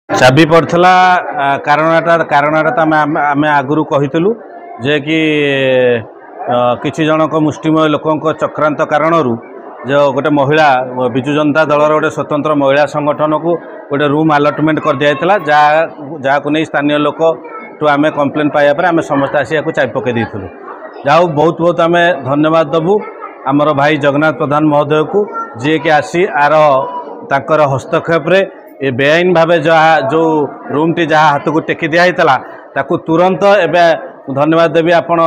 चाबी पड़ता कारणटा तो आम आगु कहीलु जे कि किसी जनक मुष्टिमय लोक चक्रांत कारण जो गोटे महिला विजु जनता दलर गोटे स्वतंत्र महिला संगठन को गोटे रूम आलटमेंट कर दिया जहाँ को नहीं स्थानीय लोक टू आम कम्प्लेन पाइबा आम समस्त आसी चाबी पकई देलु। जाऊ बहुत बहुत आम धन्यवाद देवु आमर भाई जगन्नाथ प्रधान महोदय को जी कि आसी आर तांकर हस्तक्षेप रे ए बेआईन भाव जहाँ जो रूम टी जहाँ हाथ को टेकी दिया ताकू तुरंत एवं धन्यवाद देवी आपण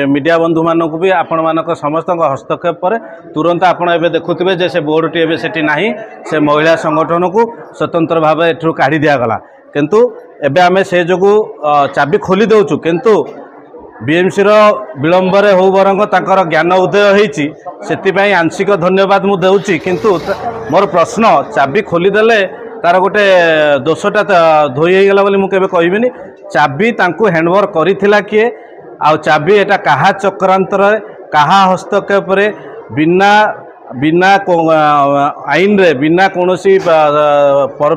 मीडिया बंधु मानक भी आपण मानक समस्त हस्तक्षेप पर तुरंत आपण एवं देखुवे जे से बोर्ड टी एवं नहीं से महिला संगठन को स्वतंत्र भाव एठू काढ़ी दिगला किंतु एबे आमे से जोगु चाबी खोली दउचु किंतु बीएमसी रो विलंबरे हो बरंग तांकर ज्ञान उदय होईची सेति आंशिक धन्यवाद मु देउची किंतु मोर प्रश्न चाबी खोली देले तार गोटे दोषटा धोई हो गला बोली मु केबे कहबिनी चाबी तांकु हैंडओवर करिथिला किए आ चाबी एटा कहा चक्रांतर कहा हस्तक्षेप रे बिना बिना आईन रे बिना कोनोसी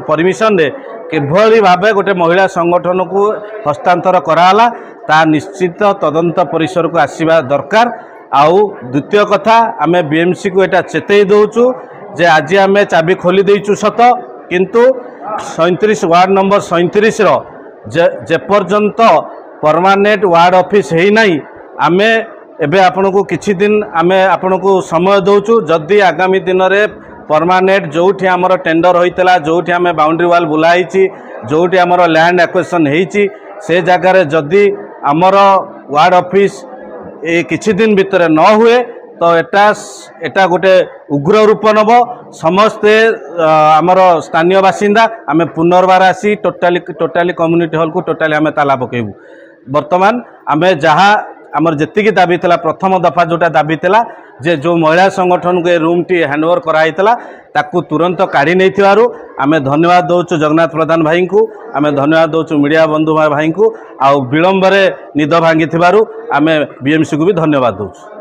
परमिशन रे किभली भावे गोटे महिला संगठन को हस्तांतर कराला ता निश्चित तदंत परिसर को आसीबा दरकार। आउ द्वितीय कथा आमे बीएमसी को एटा चेतई दउचु जे आज आमे चाबी खोली देइचु सत किंतु 37 वार्ड नंबर 37 रो जे पर्यंत परमानेंट वार्ड ऑफिस है नहीं आमे एबे आपन को किछि दिन आमे आपन को समय दउचु जदि आगामी दिन रे परमानेंट जोठी आमर टेंडर होइतला जोठी आमे बाउंड्री वाल बुलाइछि जोठी आमर लैंड एक्विजिशन हेइछि से जगार जदि आमर वार्ड ऑफिस ए किछि दिन भितर न हुए तो एटा गोटे उग्र रूप नब समस्ते आमर स्थानीय बासिंदा आमे पुनर्बार आसी टोटाली कम्युनिटी हॉल को टोटाली आमे ताला पकेबू। वर्तमान आमे जहाँ आमर जेतिकी दाबी थिला प्रथम दफा जोटा दाबी थिला जे जो महिला संगठन को रूम टी हैंडओवर कराइतला ताकू तुरंत काढ़ी नहीं थिवारु आमे धन्यवाद दउचु जगन्नाथ प्रधान भाई को आमे धन्यवाद दउचु मीडिया बंधु भाई को आ विलंब रे निद भांगी थिवारु आमे बीएमसी को भी धन्यवाद दउचु।